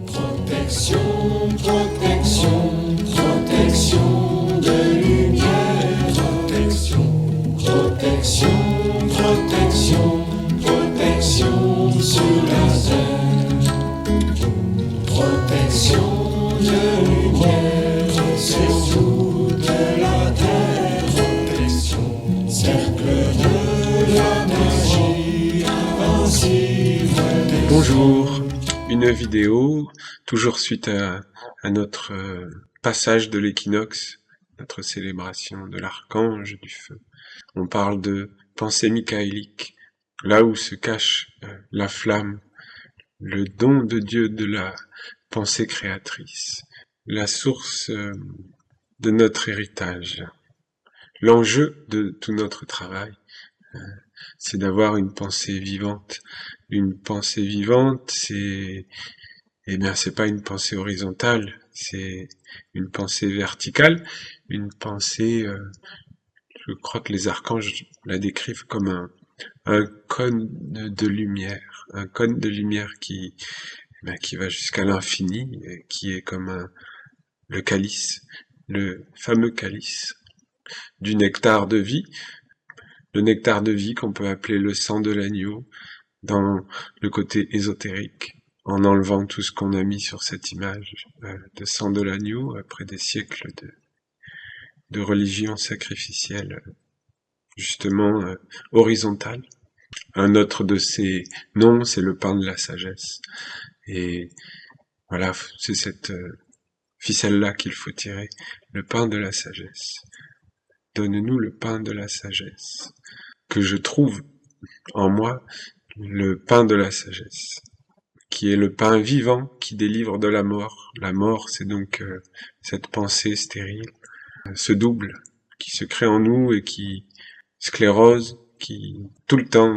Protection, protection, protection de lumière. Protection, protection, protection, protection sur la terre. Protection de lumière sur toute la terre. Protection, cercle de la magie invincible. Bonjour, une vidéo, toujours suite à notre passage de l'équinoxe, notre célébration de l'archange du feu. On parle de pensée michaélique, là où se cache la flamme, le don de Dieu de la pensée créatrice, la source de notre héritage. L'enjeu de tout notre travail, c'est d'avoir une pensée vivante. Une pensée vivante, c'est pas une pensée horizontale, c'est une pensée verticale, une pensée, je crois que les archanges la décrivent comme un cône de lumière, qui va jusqu'à l'infini, qui est comme le calice, le fameux calice du nectar de vie, le nectar de vie qu'on peut appeler le sang de l'agneau, dans le côté ésotérique, en enlevant tout ce qu'on a mis sur cette image de sang de l'agneau après des siècles de religion sacrificielle, justement horizontale. Un autre de ces noms, c'est le pain de la sagesse. Et voilà, c'est cette ficelle-là qu'il faut tirer, le pain de la sagesse. Donne-nous le pain de la sagesse, que je trouve en moi, le pain de la sagesse, qui est le pain vivant qui délivre de la mort. La mort, c'est donc cette pensée stérile, ce double qui se crée en nous et qui sclérose, qui tout le temps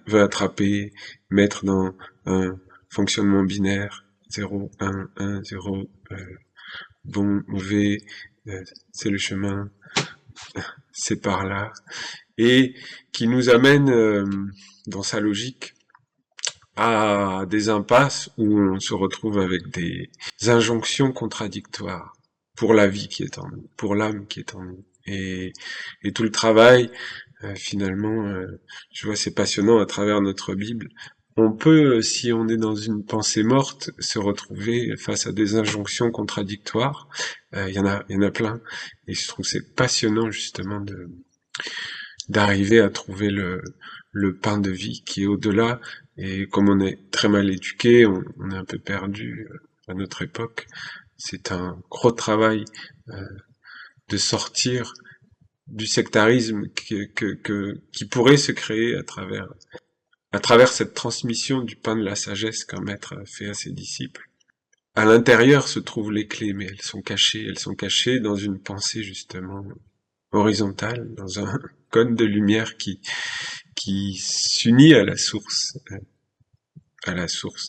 veut attraper, mettre dans un fonctionnement binaire, 0, 1, 1, 0, bon, mauvais, c'est le chemin, c'est par là, et qui nous amène dans sa logique à des impasses où on se retrouve avec des injonctions contradictoires pour la vie qui est en nous, pour l'âme qui est en nous. Et tout le travail, finalement, je vois c'est passionnant à travers notre Bible. On peut, si on est dans une pensée morte, se retrouver face à des injonctions contradictoires. Il y en a plein. Et je trouve c'est passionnant justement d'arriver à trouver le pain de vie qui est au-delà. Et comme on est très mal éduqué, on est un peu perdu à notre époque. C'est un gros travail de sortir du sectarisme qui pourrait se créer à travers cette transmission du pain de la sagesse qu'un maître a fait à ses disciples. À l'intérieur se trouvent les clés, mais elles sont cachées dans une pensée justement horizontale, dans un cône de lumière qui s'unit à la source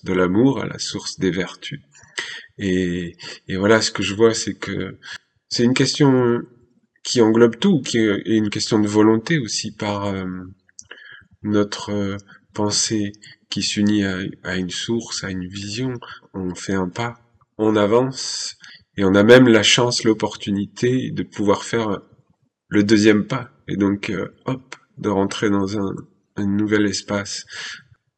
de l'amour, à la source des vertus. Et voilà, ce que je vois, c'est que c'est une question qui englobe tout, qui est une question de volonté aussi par notre pensée qui s'unit à une source, à une vision. On fait un pas, on avance, et on a même la chance, l'opportunité de pouvoir faire le deuxième pas, et donc de rentrer dans un nouvel espace.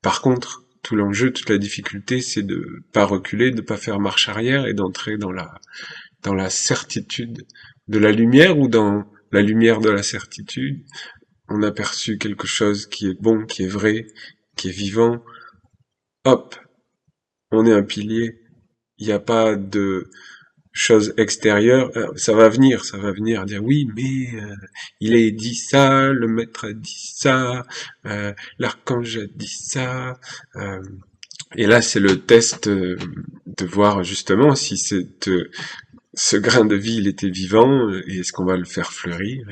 Par contre, tout l'enjeu, toute la difficulté, c'est de pas reculer, de pas faire marche arrière et d'entrer dans la certitude de la lumière, ou dans la lumière de la certitude. On a perçu quelque chose qui est bon, qui est vrai, qui est vivant. Hop, on est un pilier. Il n'y a pas de chose extérieure. Ça va venir dire oui, mais il a dit ça, le maître a dit ça, l'archange a dit ça. Et là, c'est le test de voir justement si ce grain de vie, il était vivant, et est-ce qu'on va le faire fleurir,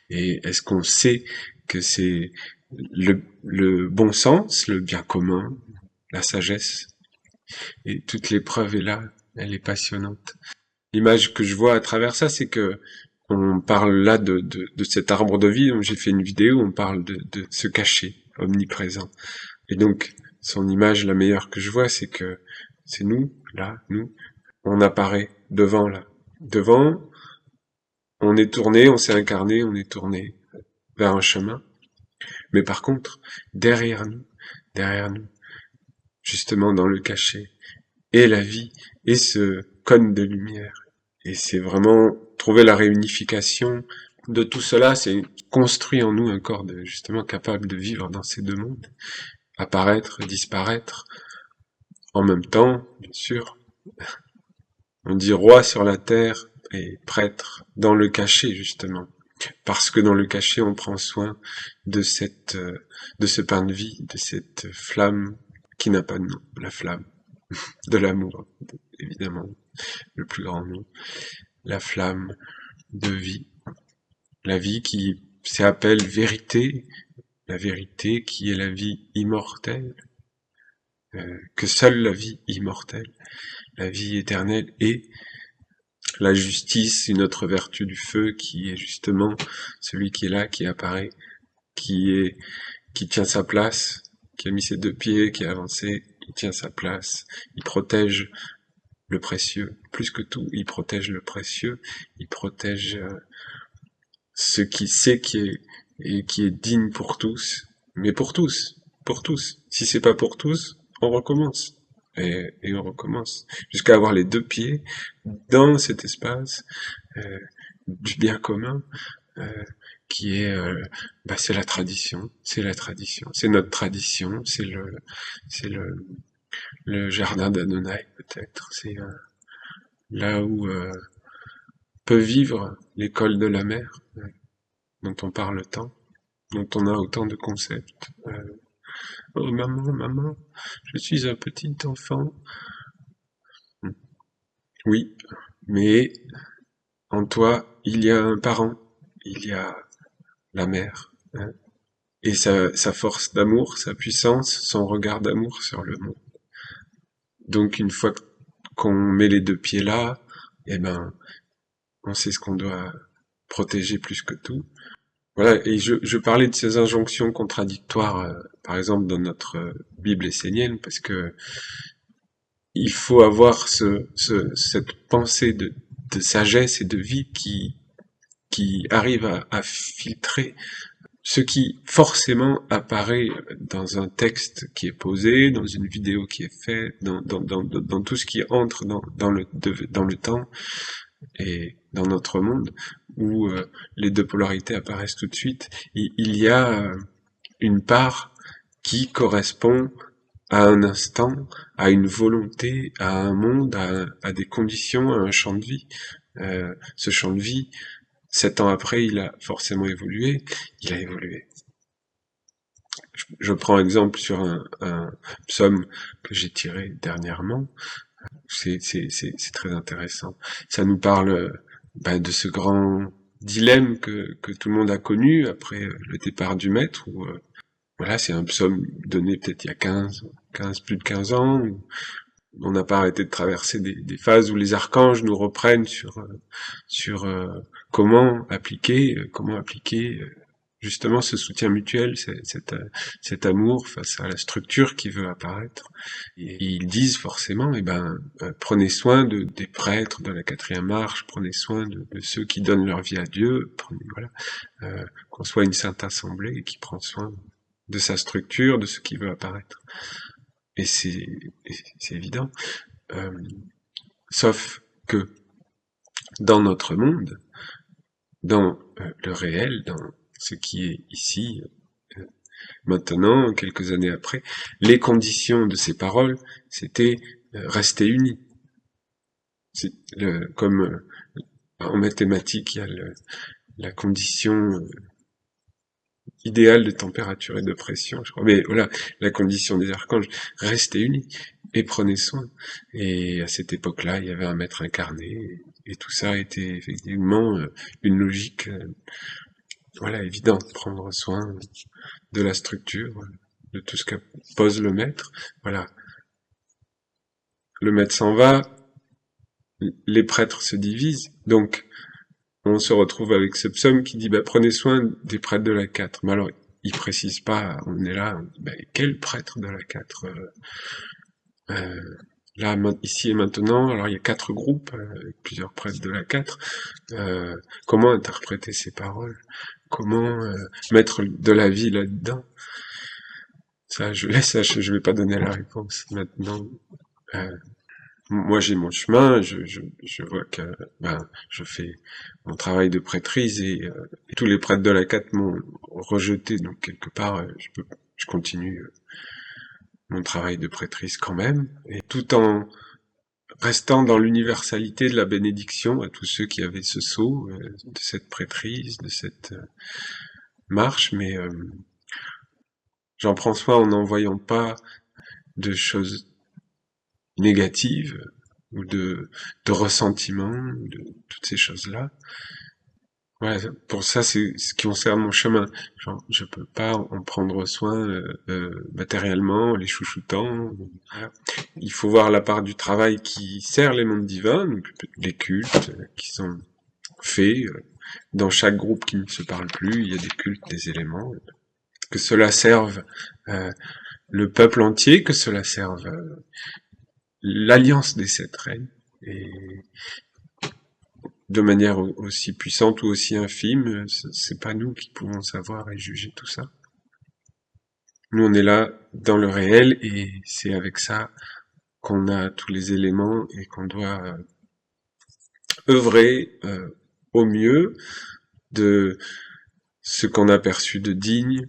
et est-ce qu'on sait que c'est le bon sens, le bien commun, la sagesse. Et toute l'épreuve est là, elle est passionnante. L'image que je vois à travers ça, c'est que on parle là de cet arbre de vie, dont j'ai fait une vidéo, on parle de se cacher, omniprésent. Et donc, son image la meilleure que je vois, c'est que c'est nous, là, nous, on apparaît devant, là. Devant, on est tourné, on s'est incarné, on est tourné vers un chemin. Mais par contre, derrière nous, justement dans le cachet, et la vie, et ce cône de lumière. Et c'est vraiment trouver la réunification de tout cela, c'est construire en nous un corps justement capable de vivre dans ces deux mondes. Apparaître, disparaître, en même temps, bien sûr. On dit roi sur la terre et prêtre dans le cachet, justement. Parce que dans le cachet, on prend soin de ce pain de vie, de cette flamme qui n'a pas de nom, la flamme de l'amour, évidemment, le plus grand nom, la flamme de vie, la vie qui s'appelle vérité, la vérité qui est la vie immortelle, que seule la vie immortelle, la vie éternelle est la justice, une autre vertu du feu qui est justement celui qui est là, qui apparaît, qui tient sa place, qui a mis ses deux pieds, qui a avancé, il tient sa place, il protège le précieux, plus que tout, il protège le précieux, il protège ce qui sait qui est digne pour tous, mais pour tous. Si c'est pas pour tous, on recommence. Et on recommence. Jusqu'à avoir les deux pieds dans cet espace du bien commun qui est c'est la tradition, c'est notre tradition, c'est le jardin d'Adonai peut-être, c'est là où peut vivre l'école de la mer, dont on parle tant, dont on a autant de concepts. Oh maman, je suis un petit enfant. Oui, mais en toi, il y a un parent, il y a la mère, hein, et sa force d'amour, sa puissance, son regard d'amour sur le monde. Donc une fois qu'on met les deux pieds là, on sait ce qu'on doit protéger plus que tout. Voilà, et je parlais de ces injonctions contradictoires, par exemple dans notre Bible essénienne, parce que il faut avoir cette pensée de sagesse et de vie qui arrive à filtrer ce qui forcément apparaît dans un texte qui est posé, dans une vidéo qui est faite, dans tout ce qui entre dans le temps et dans notre monde, où les deux polarités apparaissent tout de suite. Il y a une part qui correspond à un instant, à une volonté, à un monde, à des conditions, à un champ de vie. Ce champ de vie, 7 ans après, il a forcément évolué. Il a évolué. Je prends exemple sur un psaume que j'ai tiré dernièrement. C'est très intéressant. Ça nous parle de ce grand dilemme que tout le monde a connu après le départ du maître, où voilà, c'est un psaume donné peut-être il y a plus de 15 ans, où on n'a pas arrêté de traverser des phases où les archanges nous reprennent sur comment appliquer justement ce soutien mutuel, cet amour face à la structure qui veut apparaître. Et ils disent forcément, prenez soin des prêtres de la 4e marche, prenez soin de ceux qui donnent leur vie à Dieu, qu'on soit une sainte assemblée et qui prend soin de sa structure, de ce qui veut apparaître. Et c'est évident. Sauf que dans notre monde, dans le réel, dans ce qui est ici, maintenant, quelques années après, les conditions de ces paroles, c'était rester unis. Comme en mathématiques, il y a la condition idéal de température et de pression, je crois. Mais voilà, la condition des archanges, restez unis et prenez soin. Et à cette époque-là, il y avait un maître incarné, et tout ça était effectivement une logique, évidente, prendre soin de la structure, de tout ce que pose le maître. Voilà. Le maître s'en va, les prêtres se divisent, donc on se retrouve avec ce psaume qui dit prenez soin des prêtres de la 4. Mais alors, il précise pas, on est là, on dit, ben, quel prêtre de la 4 là, ici et maintenant, alors il y a 4 groupes, plusieurs prêtres de la 4, comment interpréter ces paroles? Comment mettre de la vie là-dedans? Ça, je vais pas donner la réponse maintenant. Euh, Moi, j'ai mon chemin, je vois que je fais mon travail de prêtrise et tous les prêtres de la 4 m'ont rejeté, donc quelque part, je continue mon travail de prêtrise quand même, et tout en restant dans l'universalité de la bénédiction à tous ceux qui avaient ce sceau de cette prêtrise, de cette marche, mais j'en prends soin en n'envoyant pas de choses négatives ou de ressentiment, de toutes ces choses-là. Ouais, pour ça, c'est ce qui concerne mon chemin. Genre, je peux pas en prendre soin matériellement, les chouchoutant. Voilà. Il faut voir la part du travail qui sert les mondes divins, donc les cultes qui sont faits. Dans chaque groupe qui ne se parle plus, il y a des cultes, des éléments. Que cela serve le peuple entier, que cela serve l'alliance des 7 reines. Et de manière aussi puissante ou aussi infime, c'est pas nous qui pouvons savoir et juger tout ça. Nous, on est là dans le réel et c'est avec ça qu'on a tous les éléments et qu'on doit œuvrer au mieux de ce qu'on a perçu de digne,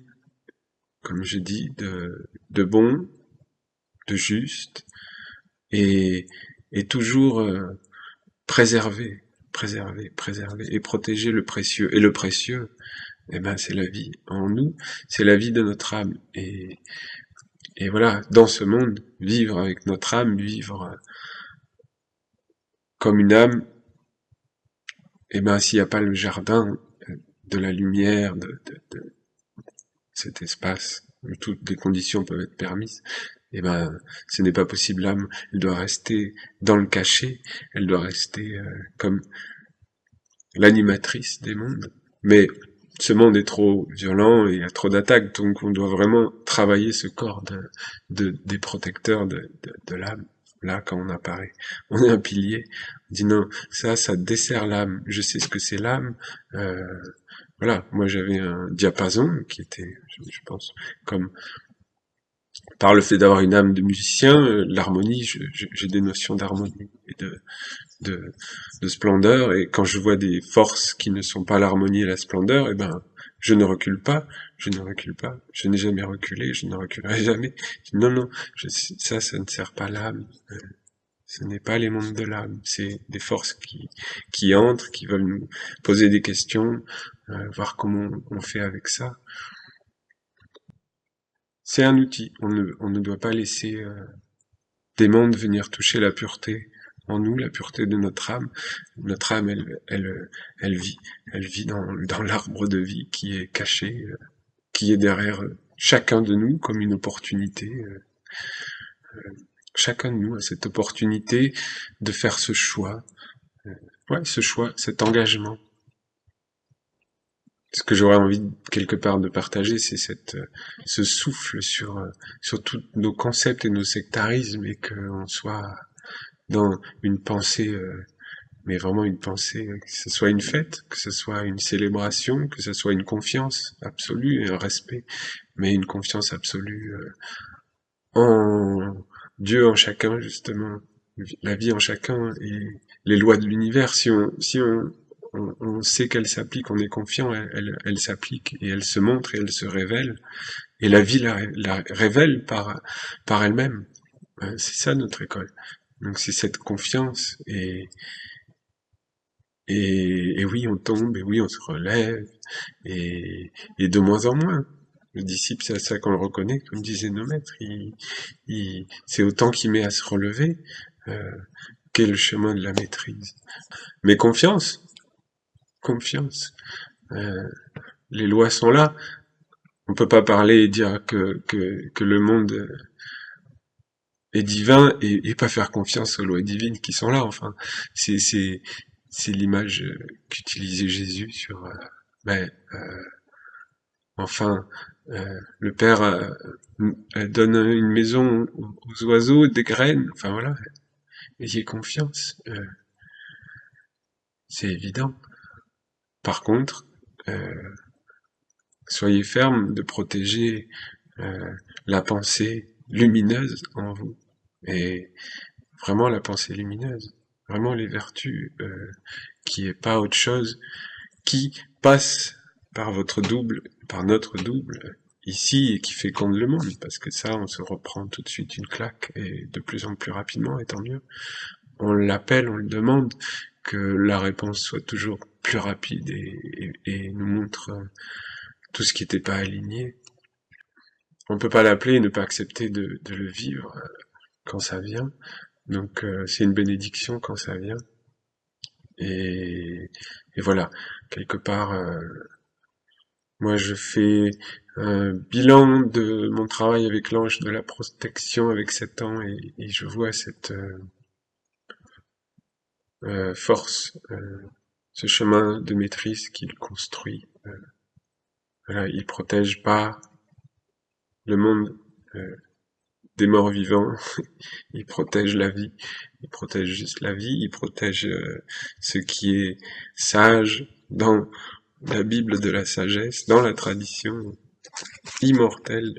comme je dis, de bon, de juste, et toujours préserver et protéger le précieux. Et le précieux, eh ben, c'est la vie en nous, c'est la vie de notre âme. Et voilà, dans ce monde, vivre avec notre âme, vivre comme une âme, eh ben, s'il n'y a pas le jardin de la lumière, de cet espace où toutes les conditions peuvent être permises, eh ben, ce n'est pas possible. L'âme, elle doit rester dans le cachet, elle doit rester comme l'animatrice des mondes. Mais ce monde est trop violent et il y a trop d'attaques, donc on doit vraiment travailler ce corps des protecteurs de l'âme. Là, quand on apparaît, on est un pilier. On dit non, ça dessert l'âme. Je sais ce que c'est l'âme. Voilà, moi j'avais un diapason qui était, je pense, comme par le fait d'avoir une âme de musicien, l'harmonie, j'ai des notions d'harmonie et de splendeur, et quand je vois des forces qui ne sont pas l'harmonie et la splendeur, eh ben, je ne recule pas, je n'ai jamais reculé, je ne reculerai jamais. Non, ça ne sert pas l'âme, ce n'est pas les mondes de l'âme, c'est des forces qui entrent, qui veulent nous poser des questions, voir comment on fait avec ça. C'est un outil, on ne doit pas laisser des mondes venir toucher la pureté en nous, la pureté de notre âme. Notre âme, elle vit dans l'arbre de vie qui est caché, qui est derrière chacun de nous comme une opportunité. Chacun de nous a cette opportunité de faire ce choix, ce choix, cet engagement. Ce que j'aurais envie quelque part de partager, c'est ce souffle sur tous nos concepts et nos sectarismes, et qu'on soit dans une pensée, mais vraiment une pensée, que ce soit une fête, que ce soit une célébration, que ce soit une confiance absolue et un respect, mais une confiance absolue en Dieu, en chacun, justement, la vie en chacun et les lois de l'univers. Si on sait qu'elle s'applique, on est confiant, elle s'applique et elle se montre et elle se révèle, et la vie la révèle par elle-même. C'est ça notre école. Donc c'est cette confiance, et oui, on tombe, et oui, on se relève, et de moins en moins. Le disciple, c'est à ça qu'on le reconnaît, comme disait nos maîtres. C'est autant qu'il met à se relever qu'est le chemin de la maîtrise. Mais confiance. Les lois sont là. On peut pas parler et dire que le monde est divin et pas faire confiance aux lois divines qui sont là. Enfin, c'est l'image qu'utilisait Jésus sur enfin Le Père donne une maison aux oiseaux, des graines, enfin voilà, ayez confiance, c'est évident. Par contre, soyez ferme de protéger la pensée lumineuse en vous, et vraiment la pensée lumineuse, vraiment les vertus, qui est pas autre chose, qui passe par votre double, par notre double, ici, et qui féconde le monde, parce que ça, on se reprend tout de suite une claque, et de plus en plus rapidement, et tant mieux. On l'appelle, on le demande, que la réponse soit toujours plus rapide, et nous montre tout ce qui n'était pas aligné. On peut pas l'appeler et ne pas accepter de le vivre quand ça vient, donc c'est une bénédiction quand ça vient, et voilà, quelque part, moi je fais un bilan de mon travail avec l'ange de la protection avec 7 ans, et je vois cette force, ce chemin de maîtrise qu'il construit. Voilà, il protège pas le monde des morts vivants, il protège la vie, il protège juste la vie, il protège ce qui est sage dans la Bible de la sagesse, dans la tradition immortelle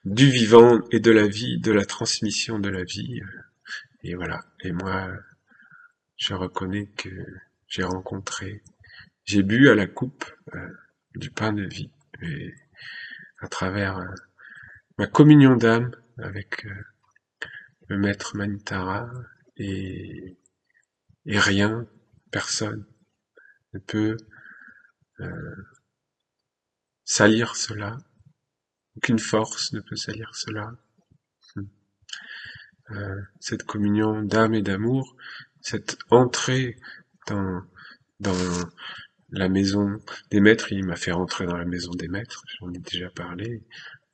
du vivant et de la vie, de la transmission de la vie. Et voilà. Et moi, je reconnais que j'ai bu à la coupe du pain de vie, et à travers ma communion d'âme avec le maître Manitara, et rien, personne ne peut salir cela, aucune force ne peut salir cela. Cette communion d'âme et d'amour, cette entrée dans la maison des maîtres, il m'a fait rentrer dans la maison des maîtres, j'en ai déjà parlé,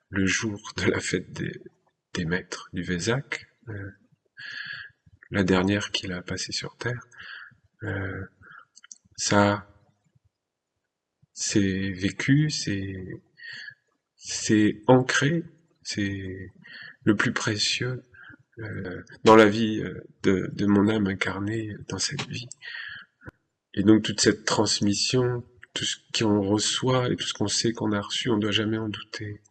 le jour de la fête des maîtres du Vésac, la dernière qu'il a passée sur Terre. Ça, c'est vécu, c'est ancré, c'est le plus précieux dans la vie de mon âme incarnée dans cette vie. Et donc toute cette transmission, tout ce qu'on reçoit et tout ce qu'on sait qu'on a reçu, on ne doit jamais en douter.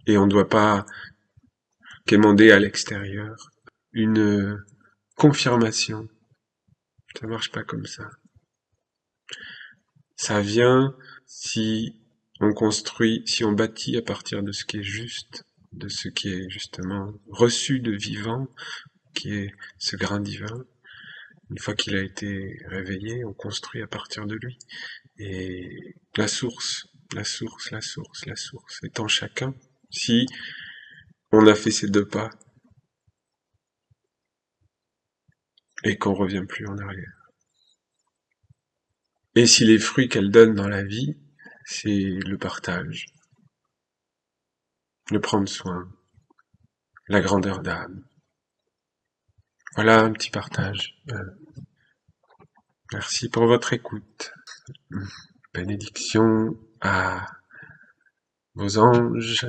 Et on ne doit pas quémander à l'extérieur une confirmation. Ça marche pas comme ça. Ça vient si on construit, si on bâtit à partir de ce qui est juste, de ce qui est justement reçu de vivant, qui est ce grain divin. Une fois qu'il a été réveillé, on construit à partir de lui. Et la source étant chacun, si on a fait ces 2 pas, et qu'on revient plus en arrière. Et si les fruits qu'elle donne dans la vie, c'est le partage, le prendre soin, la grandeur d'âme. Voilà un petit partage. Merci pour votre écoute. Bénédiction à vos anges,